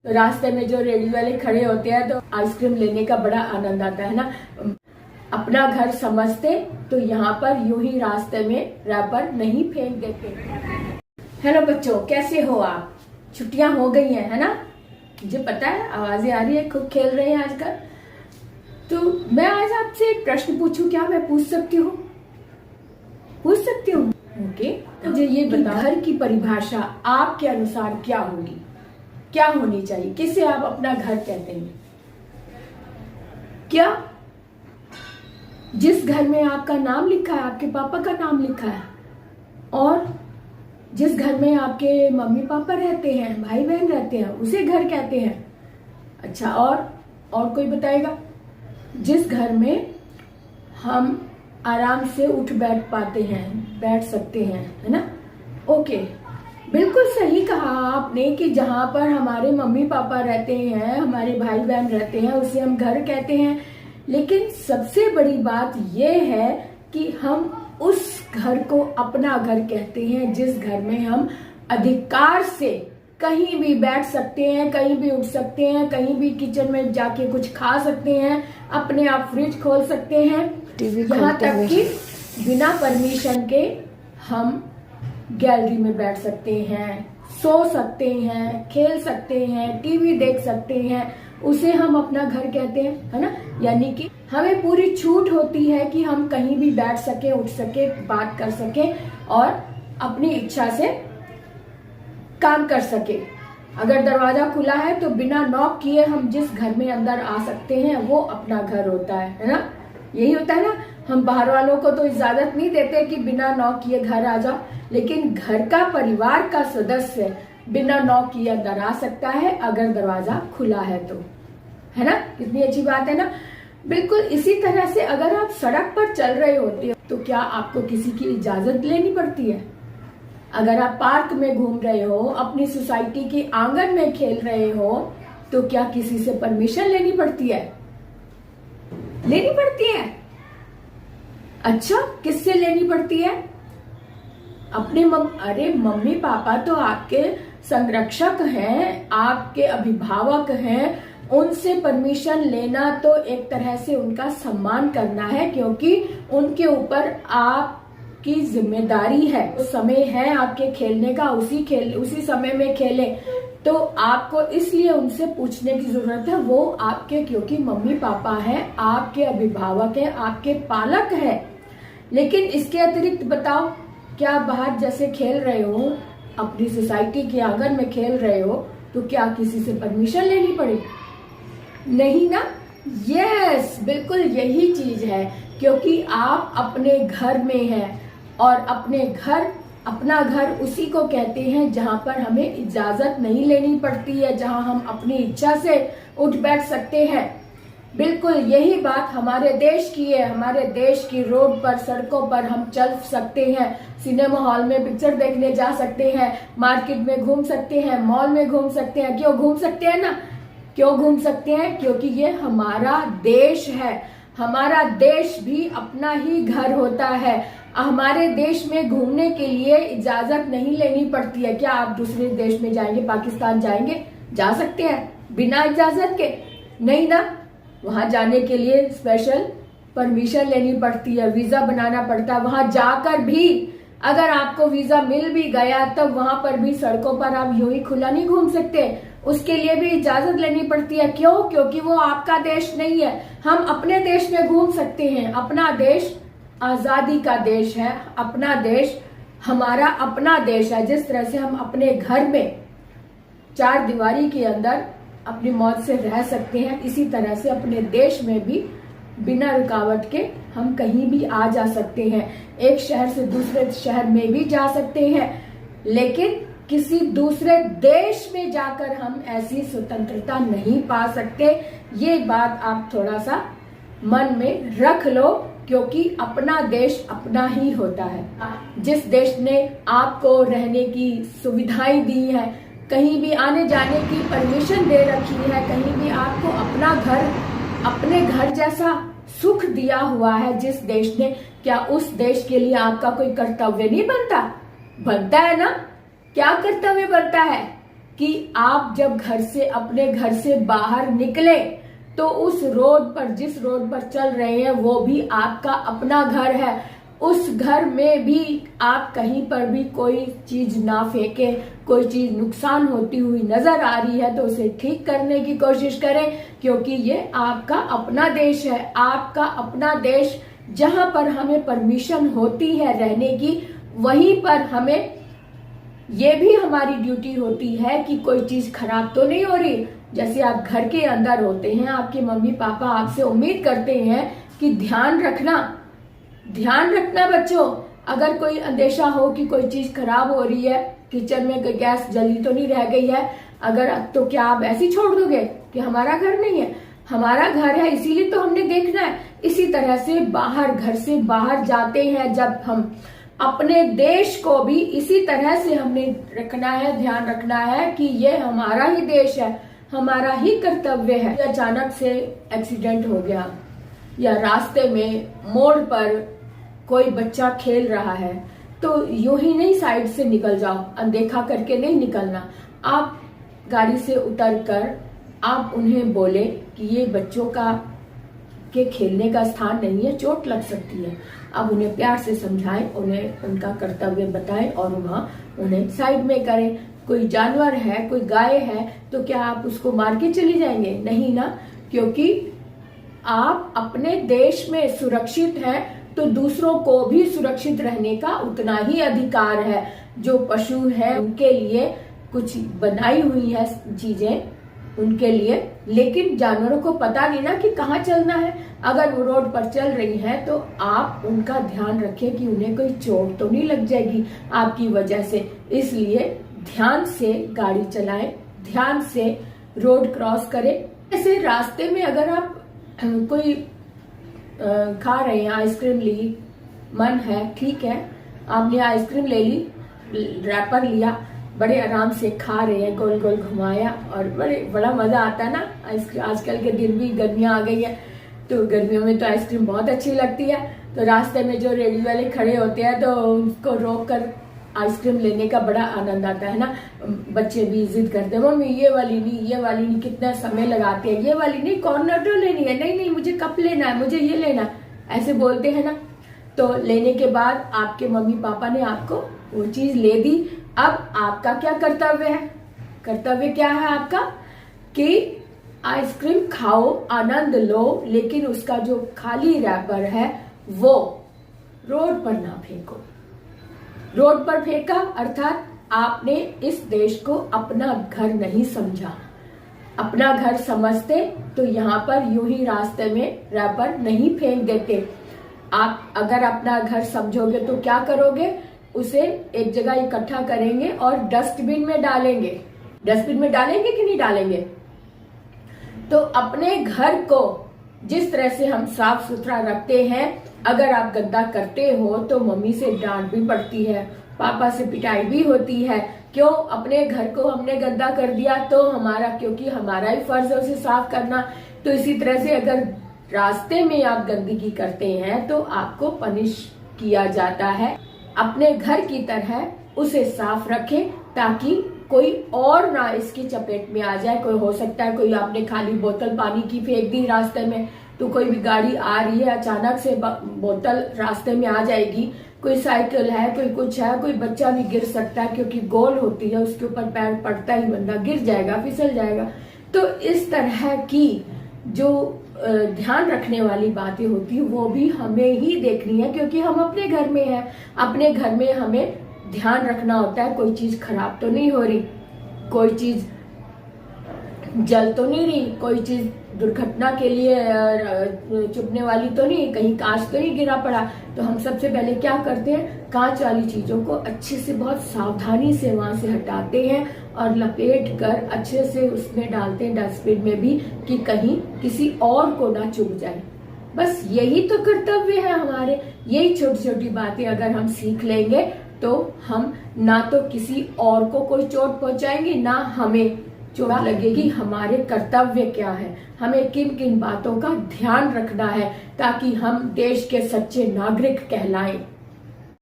तो रास्ते में जो रेडी वाले खड़े होते हैं तो आइसक्रीम लेने का बड़ा आनंद आता है ना। अपना घर समझते तो यहाँ पर यूं ही रास्ते में रैपर नहीं फेंक देते। हेलो बच्चों, कैसे हो आप? छुट्टियां हो गई हैं, है ना? मुझे पता है, आवाजें आ रही है, खूब खेल रहे हैं आजकल। तो मैं आज आपसे एक प्रश्न पूछूं, क्या मैं पूछ सकती हूँ? पूछ सकती हूँ? ओके। मुझे ये बताओ, घर की परिभाषा आपके अनुसार क्या होगी? क्या होनी चाहिए? किसे आप अपना घर कहते हैं? क्या जिस घर में आपका नाम लिखा है, आपके पापा का नाम लिखा है, और जिस घर में आपके मम्मी पापा रहते हैं, भाई बहन रहते हैं, उसे घर कहते हैं? अच्छा, और कोई बताएगा? जिस घर में हम आराम से उठ बैठ पाते हैं, बैठ सकते हैं, है ना? ओके, बिल्कुल सही कहा आपने कि जहां पर हमारे मम्मी पापा रहते हैं, हमारे भाई बहन रहते हैं, उसे हम घर कहते हैं। लेकिन सबसे बड़ी बात यह है कि हम उस घर को अपना घर कहते हैं जिस घर में हम अधिकार से कहीं भी बैठ सकते हैं, कहीं भी उठ सकते हैं, कहीं भी किचन में जाके कुछ खा सकते हैं, अपने आप फ्रिज खोल सकते हैं, यहाँ तक कि बिना परमिशन के हम गैलरी में बैठ सकते हैं, सो सकते हैं, खेल सकते हैं, टीवी देख सकते हैं, उसे हम अपना घर कहते हैं, है ना? यानी कि हमें पूरी छूट होती है कि हम कहीं भी बैठ सके, उठ सके, बात कर सके और अपनी इच्छा से काम कर सके। अगर दरवाजा खुला है तो बिना नॉक किए हम जिस घर में अंदर आ सकते हैं वो अपना घर होता है ना? यही होता है ना? हम बाहर वालों को तो इजाजत नहीं देते कि बिना नॉक किए घर आ जाओ, लेकिन घर का परिवार का सदस्य बिना नॉक किए अंदर आ सकता है अगर दरवाजा खुला है तो, है ना? कितनी अच्छी बात है ना? बिल्कुल इसी तरह से अगर आप सड़क पर चल रहे होते हो तो क्या आपको किसी की इजाजत लेनी पड़ती है? अगर आप पार्क में घूम रहे हो, अपनी सोसाइटी के आंगन में खेल रहे हो, तो क्या किसी से परमिशन लेनी पड़ती है? लेनी पड़ती है। अच्छा, किससे लेनी पड़ती है? अपने अरे मम्मी पापा तो आपके संरक्षक हैं, आपके अभिभावक हैं, उनसे परमिशन लेना तो एक तरह से उनका सम्मान करना है, क्योंकि उनके ऊपर आपकी जिम्मेदारी है। तो समय है आपके खेलने का, उसी समय में खेलें। तो आपको इसलिए उनसे पूछने की जरूरत है, वो आपके, क्योंकि मम्मी पापा हैं, आपके अभिभावक हैं, आपके पालक हैं। लेकिन इसके अतिरिक्त बताओ, क्या बाहर जैसे खेल रहे हो, अपनी सोसाइटी के आंगन में खेल रहे हो, तो क्या किसी से परमिशन लेनी पड़े? नहीं ना? यस, बिल्कुल यही चीज है, क्योंकि आप अपने घर में हैं और अपना घर उसी को कहते हैं जहां पर हमें इजाजत नहीं लेनी पड़ती है, जहां हम अपनी इच्छा से उठ बैठ सकते हैं। बिल्कुल यही बात हमारे देश की है। हमारे देश की रोड पर, सड़कों पर हम चल सकते हैं, सिनेमा हॉल में पिक्चर देखने जा सकते हैं, मार्केट में घूम सकते हैं, मॉल में घूम सकते हैं। क्यों घूम सकते हैं ना? क्यों घूम सकते हैं? क्योंकि ये हमारा देश है। हमारा देश भी अपना ही घर होता है। हमारे देश में घूमने के लिए इजाजत नहीं लेनी पड़ती है। क्या आप दूसरे देश में जाएंगे, पाकिस्तान जाएंगे, जा सकते हैं बिना इजाजत के? नहीं ना? वहां जाने के लिए स्पेशल परमिशन लेनी पड़ती है, वीजा बनाना पड़ता है। वहां जाकर भी अगर आपको वीजा मिल भी गया, तब वहां पर भी सड़कों पर आप यूं ही खुला नहीं घूम सकते, उसके लिए भी इजाजत लेनी पड़ती है। क्यों? क्योंकि वो आपका देश नहीं है। हम अपने देश में घूम सकते हैं। अपना देश आजादी का देश है। अपना देश हमारा अपना देश है। जिस तरह से हम अपने घर में चार दीवारी के अंदर अपनी मौत से रह सकते हैं, इसी तरह से अपने देश में भी बिना रुकावट के हम कहीं भी आ जा सकते हैं। एक शहर से दूसरे शहर में भी जा सकते हैं, लेकिन किसी दूसरे देश में जाकर हम ऐसी स्वतंत्रता नहीं पा सकते। ये बात आप थोड़ा सा मन में रख लो, क्योंकि अपना देश अपना ही होता है। जिस देश ने आपको रहने की सुविधाएं दी है, कहीं भी आने जाने की परमिशन दे रखी है, कहीं भी आपको अपना घर, अपने घर जैसा सुख दिया हुआ है जिस देश ने, क्या उस देश के लिए आपका कोई कर्तव्य नहीं बनता? बनता है ना? क्या कर्तव्य बनता है? कि आप जब अपने घर से बाहर निकले तो उस रोड पर, जिस रोड पर चल रहे हैं, वो भी आपका अपना घर है। उस घर में भी आप कहीं पर भी कोई चीज ना फेंके। कोई चीज नुकसान होती हुई नजर आ रही है तो उसे ठीक करने की कोशिश करें, क्योंकि ये आपका अपना देश है, आपका अपना देश। जहां पर हमें परमिशन होती है रहने की, वहीं पर हमें ये भी हमारी ड्यूटी होती है कि कोई चीज खराब तो नहीं हो रही। जैसे आप घर के अंदर होते हैं, आपके मम्मी पापा आपसे उम्मीद करते हैं कि ध्यान रखना बच्चों। अगर कोई अंदेशा हो कि कोई चीज खराब हो रही है, किचन में गैस जली तो नहीं रह गई है, अगर तो क्या आप ऐसे ही छोड़ दोगे कि हमारा घर नहीं है? हमारा घर है, इसीलिए तो हमने देखना है। इसी तरह से घर से बाहर जाते हैं जब हम, अपने देश को भी इसी तरह से हमने रखना है, ध्यान रखना है कि ये हमारा ही देश है, हमारा ही कर्तव्य है। अचानक से एक्सीडेंट हो गया, या रास्ते में मोड़ पर कोई बच्चा खेल रहा है, तो यूं ही नहीं साइड से निकल जाओ, अनदेखा करके नहीं निकलना। आप गाड़ी से उतरकर आप उन्हें बोले कि ये बच्चों के खेलने का स्थान नहीं है, चोट लग सकती है। अब उन्हें प्यार से समझाएं, उन्हें उनका कर्तव्य बताएं और वहां उन्हें साइड में करें। कोई जानवर है, कोई गाय है, तो क्या आप उसको मार के चले जाएंगे? नहीं ना, क्योंकि आप अपने देश में सुरक्षित हैं तो दूसरों को भी सुरक्षित रहने का उतना ही अधिकार है। जो पशु है उनके लिए कुछ बनाई हुई है चीजें उनके लिए, लेकिन जानवरों को पता नहीं ना कि कहाँ चलना है। अगर वो रोड पर चल रही हैं तो आप उनका ध्यान रखें कि उन्हें कोई चोट तो नहीं लग जाएगी आपकी वजह से। इसलिए ध्यान से गाड़ी चलाएं, ध्यान से रोड क्रॉस करें। ऐसे रास्ते में अगर आप कोई खा रहे हैं, आइसक्रीम ली, मन है, ठीक है, आपने आइसक्रीम ले ली, रैपर लिया, बड़े आराम से खा रहे हैं, गोल गोल घुमाया, और बड़ा मजा आता है ना आइसक्रीम। आजकल के दिन भी गर्मियां आ गई है, तो गर्मियों में तो आइसक्रीम बहुत अच्छी लगती है। तो रास्ते में जो रेडी वाले खड़े होते हैं तो उनको रोक कर आइसक्रीम लेने का बड़ा आनंद आता है ना। बच्चे भी जिद करते हैं, मम्मी ये वाली नहीं, ये वाली नहीं, कितना समय लगाते हैं, ये वाली नहीं, कॉर्नेटो लेनी है, नहीं नहीं मुझे कप लेना है, मुझे ये लेना है, ऐसे बोलते हैं ना। तो लेने के बाद आपके मम्मी पापा ने आपको वो चीज ले दी। अब आपका क्या कर्तव्य है? कर्तव्य क्या है आपका? कि आइसक्रीम खाओ, आनंद लो, लेकिन उसका जो खाली रैपर है वो रोड पर ना फेंको। रोड पर फेंका अर्थात आपने इस देश को अपना घर नहीं समझा। अपना घर समझते तो यहाँ पर यूं ही रास्ते में रैपर नहीं फेंक देते। आप अगर अपना घर समझोगे तो क्या करोगे? उसे एक जगह इकट्ठा करेंगे और डस्टबिन में डालेंगे। डस्टबिन में डालेंगे कि नहीं डालेंगे? तो अपने घर को जिस तरह से हम साफ सुथरा रखते हैं, अगर आप गंदा करते हो तो मम्मी से डांट भी पड़ती है, पापा से पिटाई भी होती है। क्यों? अपने घर को हमने गंदा कर दिया तो क्योंकि हमारा ही फर्ज है उसे साफ करना। तो इसी तरह से अगर रास्ते में आप गंदगी करते हैं तो आपको पनिश किया जाता है। अपने घर की तरह उसे साफ रखें ताकि कोई और ना इसकी चपेट में आ जाए। कोई हो सकता है कोई आपने खाली बोतल पानी की फेंक दी रास्ते में, तो कोई भी गाड़ी आ रही है, अचानक से बोतल रास्ते में आ जाएगी। कोई साइकिल है, कोई कुछ है, कोई बच्चा भी गिर सकता है क्योंकि गोल होती है, उसके ऊपर पैर पड़ता ही बंदा गिर जाएगा, फिसल जाएगा। तो इस तरह की जो ध्यान रखने वाली बातें होती है वो भी हमें ही देखनी है, क्योंकि हम अपने घर में हैं। अपने घर में हमें ध्यान रखना होता है कोई चीज खराब तो नहीं हो रही, कोई चीज जल तो नहीं रही, कोई चीज दुर्घटना के लिए चुभने वाली तो नहीं, कहीं कांच तो नहीं गिरा पड़ा। तो हम सबसे पहले क्या करते हैं? कांच वाली चीजों को अच्छे से बहुत सावधानी से वहां से हटाते हैं और लपेट कर अच्छे से उसमें डालते हैं डस्टबिन में भी, कि कहीं किसी और को ना चुभ जाए। बस यही तो कर्तव्य है हमारे। यही छोटी छोटी बातें अगर हम सीख लेंगे तो हम ना तो किसी और को कोई चोट पहुंचाएंगे, ना हमें चोट लगेगी। हमारे कर्तव्य क्या है, हमें किन किन बातों का ध्यान रखना है ताकि हम देश के सच्चे नागरिक कहलाएं।